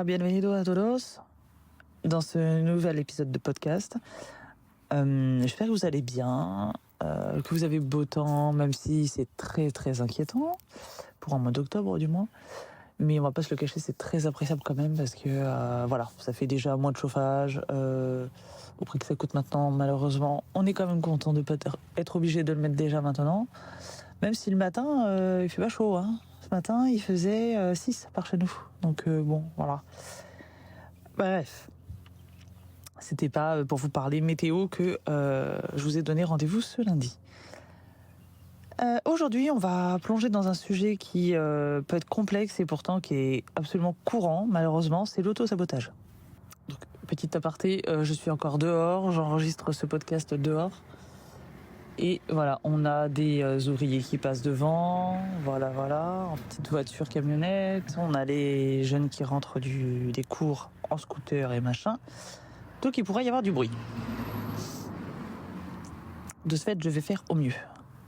Bienvenido a todos dans ce nouvel épisode de podcast. J'espère que vous allez bien, que vous avez beau temps, même si c'est très très inquiétant, pour un mois d'octobre du moins. Mais on va pas se le cacher, c'est très appréciable quand même parce que voilà, ça fait déjà un mois de chauffage. Au prix que ça coûte maintenant, malheureusement, on est quand même content de ne pas être obligé de le mettre déjà maintenant. Même si le matin, il fait pas chaud. Hein. Ce matin, il faisait 6 par chez nous. Donc bon, voilà. Bref. C'était pas pour vous parler météo que je vous ai donné rendez-vous ce lundi. Aujourd'hui, on va plonger dans un sujet qui peut être complexe et pourtant qui est absolument courant, malheureusement, c'est l'auto-sabotage. Donc, petit aparté, je suis encore dehors, j'enregistre ce podcast dehors. Et voilà, on a des ouvriers qui passent devant, voilà, en petite voiture camionnette, on a les jeunes qui rentrent des cours en scooter et machin. Donc il pourrait y avoir du bruit. De ce fait, je vais faire au mieux.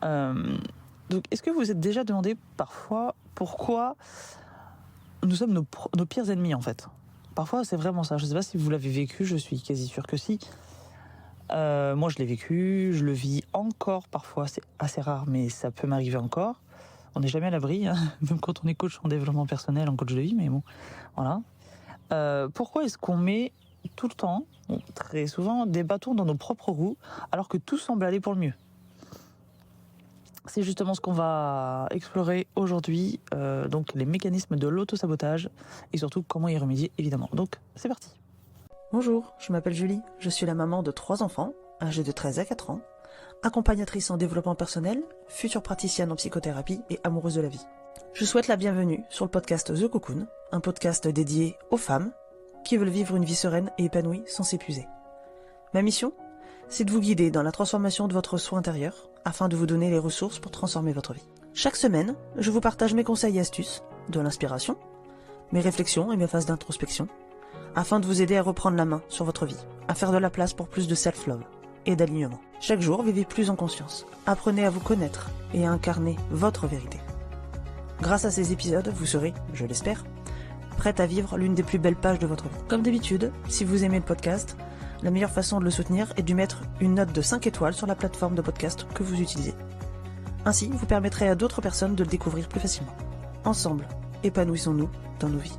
Donc est-ce que vous vous êtes déjà demandé parfois pourquoi nous sommes nos pires ennemis en fait ? Parfois c'est vraiment ça, je ne sais pas si vous l'avez vécu, je suis quasi sûre que si. Moi je l'ai vécu, je le vis encore parfois, c'est assez rare mais ça peut m'arriver encore. On n'est jamais à l'abri, hein, même quand on est coach en développement personnel, en coach de vie, mais bon, voilà. Pourquoi est-ce qu'on met tout le temps, très souvent, des bâtons dans nos propres roues alors que tout semble aller pour le mieux ? C'est justement ce qu'on va explorer aujourd'hui, donc les mécanismes de l'auto-sabotage et surtout comment y remédier évidemment. Donc c'est parti. Bonjour, je m'appelle Julie, je suis la maman de 3 enfants, âgés de 13 à 4 ans, accompagnatrice en développement personnel, future praticienne en psychothérapie et amoureuse de la vie. Je souhaite la bienvenue sur le podcast The Cocoon, un podcast dédié aux femmes qui veulent vivre une vie sereine et épanouie sans s'épuiser. Ma mission, c'est de vous guider dans la transformation de votre soi intérieur afin de vous donner les ressources pour transformer votre vie. Chaque semaine, je vous partage mes conseils et astuces, de l'inspiration, mes réflexions et mes phases d'introspection, afin de vous aider à reprendre la main sur votre vie, à faire de la place pour plus de self-love et d'alignement. Chaque jour, vivez plus en conscience. Apprenez à vous connaître et à incarner votre vérité. Grâce à ces épisodes, vous serez, je l'espère, prête à vivre l'une des plus belles pages de votre vie. Comme d'habitude, si vous aimez le podcast, la meilleure façon de le soutenir est de lui mettre une note de 5 étoiles sur la plateforme de podcast que vous utilisez. Ainsi, vous permettrez à d'autres personnes de le découvrir plus facilement. Ensemble, épanouissons-nous dans nos vies.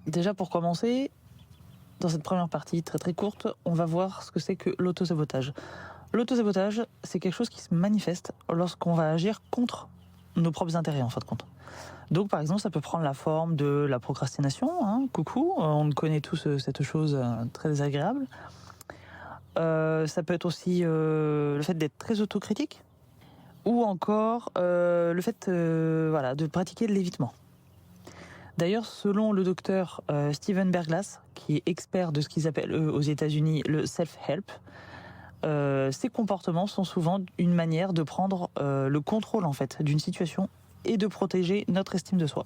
Déjà pour commencer, dans cette première partie très très courte, on va voir ce que c'est que l'auto-sabotage. L'auto-sabotage, c'est quelque chose qui se manifeste lorsqu'on va agir contre nos propres intérêts en fin de compte. Donc par exemple, ça peut prendre la forme de la procrastination, hein, coucou, on connaît tous cette chose très désagréable. Ça peut être aussi le fait d'être très autocritique, ou encore le fait de pratiquer de l'évitement. D'ailleurs, selon le docteur Steven Berglas, qui est expert de ce qu'ils appellent aux États-Unis le self-help, ces comportements sont souvent une manière de prendre le contrôle en fait d'une situation et de protéger notre estime de soi.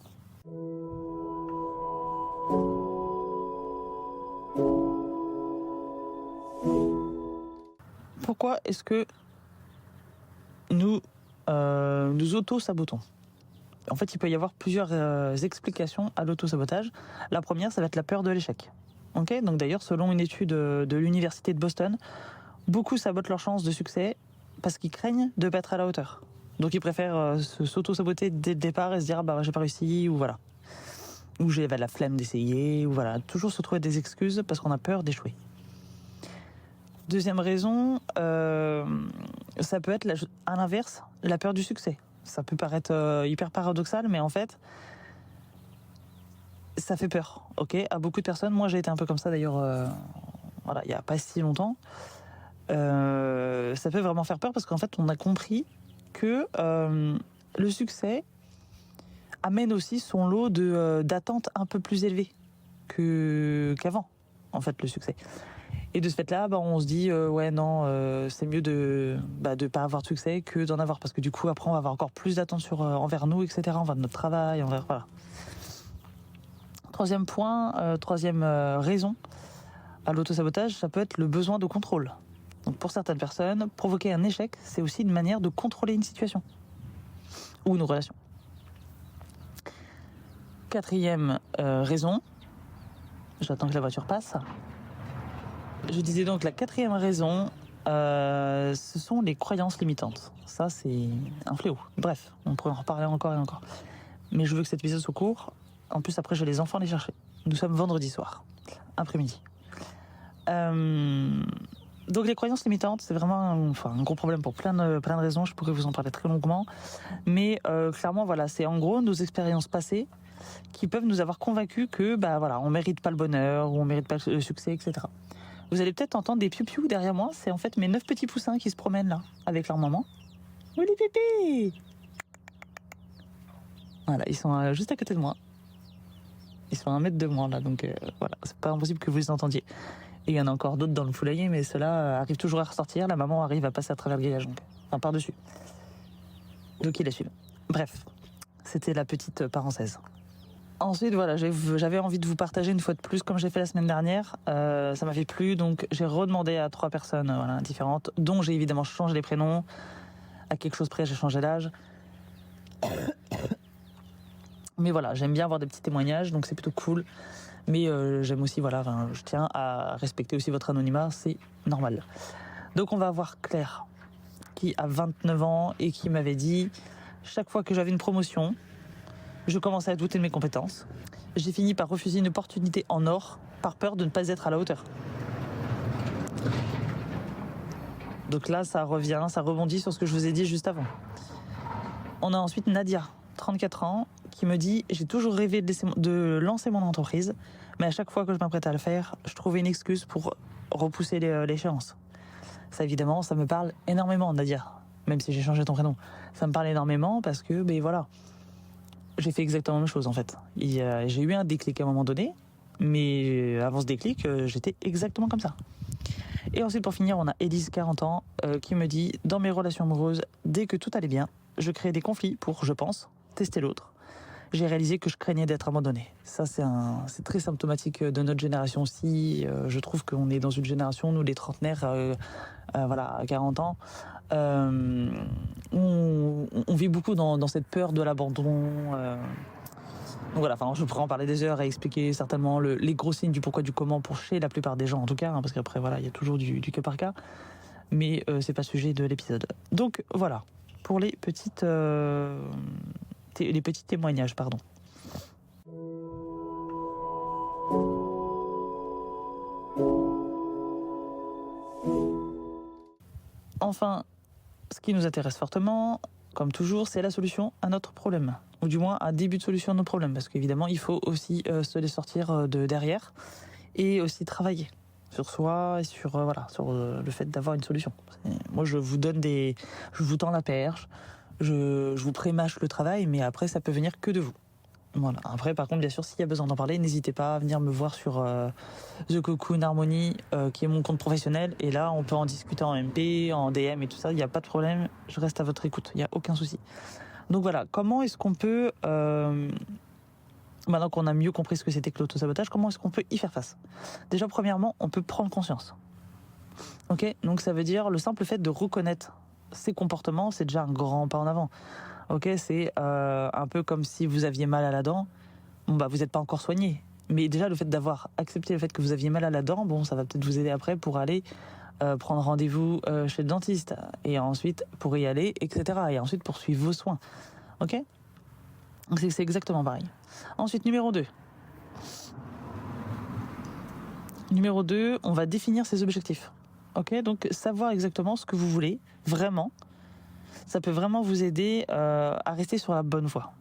Pourquoi est-ce que nous auto-sabotons ? En fait, il peut y avoir plusieurs explications à l'auto-sabotage. La première, ça va être la peur de l'échec. Okay ? Donc d'ailleurs, selon une étude de l'université de Boston, beaucoup sabotent leurs chances de succès parce qu'ils craignent de ne pas être à la hauteur. Donc ils préfèrent s'auto-saboter dès le départ et se dire j'ai pas réussi, ou voilà. Ou j'ai la flemme d'essayer, ou voilà. Toujours se trouver des excuses parce qu'on a peur d'échouer. Deuxième raison, ça peut être à l'inverse, la peur du succès. Ça peut paraître hyper paradoxal, mais en fait, ça fait peur, ok, à beaucoup de personnes. Moi, j'ai été un peu comme ça d'ailleurs, il n'y a pas si longtemps. Ça peut vraiment faire peur parce qu'en fait, on a compris que le succès amène aussi son lot d'attentes un peu plus élevées qu'avant, en fait, le succès. Et de ce fait-là, on se dit c'est mieux de pas avoir de succès que d'en avoir, parce que du coup après on va avoir encore plus d'attentes envers nous, etc., envers notre travail, voilà. Troisième point, troisième raison à l'autosabotage, ça peut être le besoin de contrôle. Donc pour certaines personnes, provoquer un échec, c'est aussi une manière de contrôler une situation ou une relation. quatrième raison, j'attends que la voiture passe. Je disais donc la quatrième raison, ce sont les croyances limitantes. Ça, c'est un fléau. Bref, on pourrait en reparler encore et encore. Mais je veux que cet épisode soit court. En plus, après, j'ai les enfants à les chercher. Nous sommes vendredi soir, après-midi. Donc les croyances limitantes, c'est vraiment un gros problème pour plein de raisons. Je pourrais vous en parler très longuement. Mais clairement, voilà, c'est en gros nos expériences passées qui peuvent nous avoir convaincus que on mérite pas le bonheur, ou on mérite pas le succès, etc. Vous allez peut-être entendre des piou-piou derrière moi. C'est en fait mes 9 petits poussins qui se promènent là, avec leur maman. Oui, les pépés! Voilà, ils sont juste à côté de moi. Ils sont à 1 mètre de moi là, donc voilà, c'est pas impossible que vous les entendiez. Et il y en a encore d'autres dans le poulailler, mais ceux-là arrivent toujours à ressortir. La maman arrive à passer à travers le grillage, enfin par-dessus. Donc ils la suivent. Bref, c'était la petite parenthèse. Ensuite, voilà, j'avais envie de vous partager une fois de plus, comme j'ai fait la semaine dernière. Ça m'avait plu, donc j'ai redemandé à 3 personnes différentes, dont j'ai évidemment changé les prénoms. À quelque chose près, j'ai changé l'âge. Mais voilà, j'aime bien avoir des petits témoignages, donc c'est plutôt cool. Mais j'aime aussi, je tiens à respecter aussi votre anonymat, c'est normal. Donc on va avoir Claire, qui a 29 ans et qui m'avait dit, chaque fois que j'avais une promotion, je commençais à douter de mes compétences. J'ai fini par refuser une opportunité en or, par peur de ne pas être à la hauteur. Donc là, ça rebondit sur ce que je vous ai dit juste avant. On a ensuite Nadia, 34 ans, qui me dit « J'ai toujours rêvé de lancer mon entreprise, mais à chaque fois que je m'apprêtais à le faire, je trouvais une excuse pour repousser l'échéance. » Ça, évidemment, ça me parle énormément, Nadia, même si j'ai changé ton prénom. Ça me parle énormément parce que, j'ai fait exactement la même chose, en fait. J'ai eu un déclic à un moment donné, mais avant ce déclic, j'étais exactement comme ça. Et ensuite, pour finir, on a Élise, 40 ans, qui me dit « Dans mes relations amoureuses, dès que tout allait bien, je créais des conflits pour, je pense, tester l'autre. J'ai réalisé que je craignais d'être abandonnée. » Ça, c'est très symptomatique de notre génération aussi. Je trouve qu'on est dans une génération, nous les trentenaires, à 40 ans, on vit beaucoup dans cette peur de l'abandon. Donc voilà, je pourrais en parler des heures et expliquer certainement les gros signes du pourquoi du comment pour chez la plupart des gens en tout cas, parce qu'après il y a toujours du cas par cas, mais c'est pas le sujet de l'épisode. Donc voilà, pour les petits témoignages, pardon. Enfin, ce qui nous intéresse fortement, comme toujours, c'est la solution à notre problème, ou du moins un début de solution à nos problèmes, parce qu'évidemment, il faut aussi se les sortir de derrière et aussi travailler sur soi et sur le fait d'avoir une solution. Moi, je vous tends la perche, je vous prémâche le travail, mais après, ça peut venir que de vous. Voilà. Après, par contre, bien sûr, s'il y a besoin d'en parler, n'hésitez pas à venir me voir sur The Cocoon Harmony, qui est mon compte professionnel. Et là, on peut en discuter en MP, en DM et tout ça. Il n'y a pas de problème. Je reste à votre écoute. Il n'y a aucun souci. Donc voilà, comment est-ce qu'on peut, maintenant qu'on a mieux compris ce que c'était que l'autosabotage, comment est-ce qu'on peut y faire face? Déjà, premièrement, on peut prendre conscience. Ok, donc ça veut dire le simple fait de reconnaître ces comportements, c'est déjà un grand pas en avant. Ok, c'est un peu comme si vous aviez mal à la dent. Vous n'êtes pas encore soigné. Mais déjà, le fait d'avoir accepté le fait que vous aviez mal à la dent, ça va peut-être vous aider après pour aller prendre rendez-vous chez le dentiste. Et ensuite, pour y aller, etc. Et ensuite, pour suivre vos soins. Ok ? Donc c'est exactement pareil. Ensuite, numéro 2. Numéro 2, on va définir ses objectifs. Ok ? Donc, savoir exactement ce que vous voulez, vraiment. Ça peut vraiment vous aider à rester sur la bonne voie.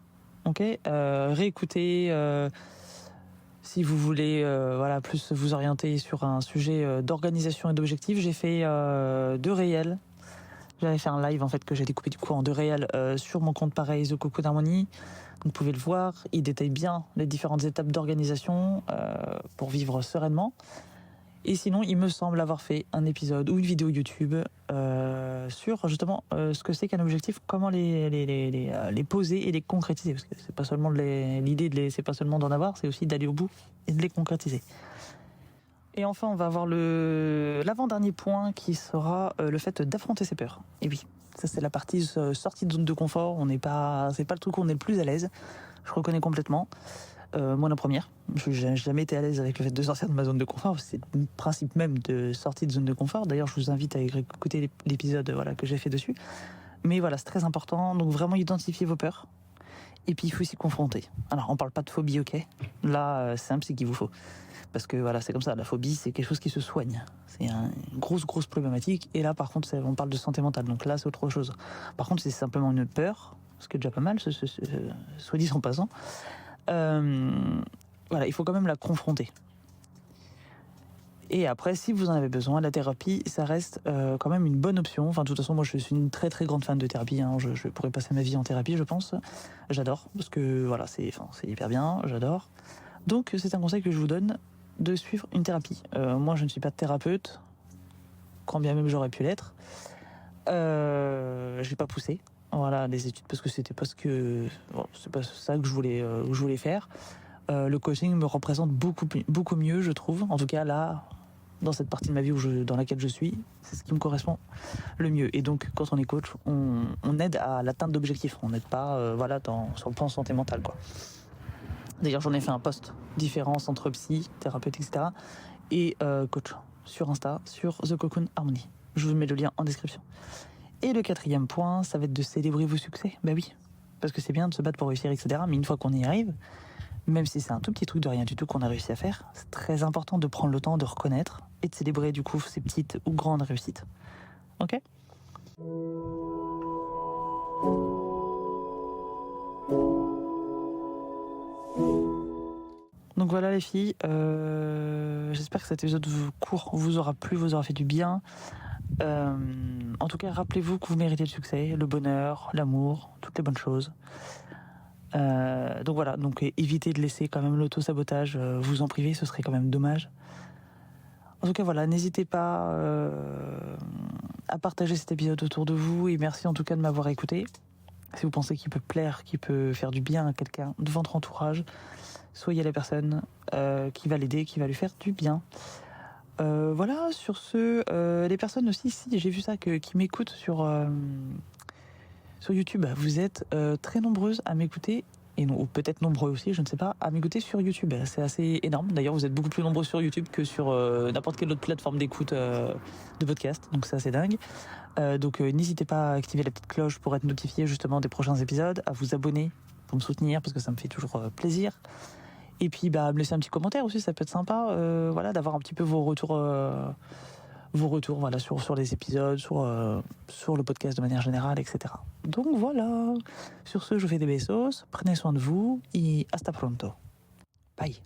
Ok, réécouter si vous voulez plus vous orienter sur un sujet d'organisation et d'objectifs. J'ai fait 2 réels. J'avais fait un live en fait que j'ai découpé du coup en 2 réels sur mon compte pareil The Cocoon Harmony. Vous pouvez le voir. Il détaille bien les différentes étapes d'organisation pour vivre sereinement. Et sinon, il me semble avoir fait un épisode ou une vidéo YouTube sur justement ce que c'est qu'un objectif, comment les poser et les concrétiser. Parce que c'est pas seulement l'idée c'est pas seulement d'en avoir, c'est aussi d'aller au bout et de les concrétiser. Et enfin, on va avoir l'avant-dernier point qui sera le fait d'affronter ses peurs. Et oui, ça c'est la partie sortie de zone de confort. C'est pas le truc où on est le plus à l'aise. Je reconnais complètement. moi la première. Je n'ai jamais été à l'aise avec le fait de sortir de ma zone de confort. C'est le principe même de sortie de zone de confort. D'ailleurs, je vous invite à écouter l'épisode que j'ai fait dessus. Mais voilà, c'est très important. Donc vraiment identifier vos peurs. Et puis il faut s'y confronter. Alors on parle pas de phobie, ok. Là, c'est simple, c'est qu'il vous faut. Parce que voilà, c'est comme ça. La phobie, c'est quelque chose qui se soigne. C'est une grosse problématique. Et là, par contre, on parle de santé mentale. Donc là, c'est autre chose. Par contre, c'est simplement une peur, ce qui est déjà pas mal, soit dit en passant. Voilà, il faut quand même la confronter. Et après, si vous en avez besoin, la thérapie, ça reste quand même une bonne option. Enfin, de toute façon, moi, je suis une très grande fan de thérapie. Hein. Je pourrais passer ma vie en thérapie, je pense. J'adore, parce que voilà, c'est hyper bien, j'adore. Donc, c'est un conseil que je vous donne, de suivre une thérapie. Moi, je ne suis pas thérapeute, quand bien même j'aurais pu l'être. Je n'ai pas poussé, voilà, les études, parce que c'est pas ça que je voulais faire. Le coaching me représente beaucoup mieux, je trouve. En tout cas, là, dans cette partie de ma vie dans laquelle je suis, c'est ce qui me correspond le mieux. Et donc, quand on est coach, on aide à l'atteinte d'objectifs. On n'aide pas sur le plan santé mentale, quoi. D'ailleurs, j'en ai fait un post différence entre psy, thérapeute, etc. et coach sur Insta, sur The Cocoon Harmony. Je vous mets le lien en description. Et le 4e point, ça va être de célébrer vos succès. Bah oui, parce que c'est bien de se battre pour réussir, etc. Mais une fois qu'on y arrive, même si c'est un tout petit truc de rien du tout qu'on a réussi à faire, c'est très important de prendre le temps de reconnaître et de célébrer du coup ces petites ou grandes réussites. Ok ? Donc voilà les filles, j'espère que cet épisode court vous aura plu, vous aura fait du bien. En tout cas, rappelez-vous que vous méritez le succès, le bonheur, l'amour, toutes les bonnes choses. Donc voilà, évitez de laisser quand même l'auto-sabotage vous en priver, ce serait quand même dommage. En tout cas voilà, n'hésitez pas à partager cet épisode autour de vous et merci en tout cas de m'avoir écouté. Si vous pensez qu'il peut plaire, qu'il peut faire du bien à quelqu'un de votre entourage, soyez la personne qui va l'aider, qui va lui faire du bien. Voilà, sur ce, les personnes aussi, si j'ai vu ça, qui m'écoutent sur YouTube, vous êtes très nombreuses à m'écouter, ou peut-être nombreux aussi, je ne sais pas, à m'écouter sur YouTube. C'est assez énorme. D'ailleurs, vous êtes beaucoup plus nombreux sur YouTube que sur n'importe quelle autre plateforme d'écoute de podcast, donc c'est assez dingue. Donc n'hésitez pas à activer la petite cloche pour être notifié justement des prochains épisodes, à vous abonner pour me soutenir, parce que ça me fait toujours plaisir. Et puis me laisser un petit commentaire aussi, ça peut être sympa, d'avoir un petit peu vos retours voilà, sur les épisodes, sur le podcast de manière générale, etc. Donc voilà, sur ce, je vous fais des besos, prenez soin de vous et hasta pronto. Bye.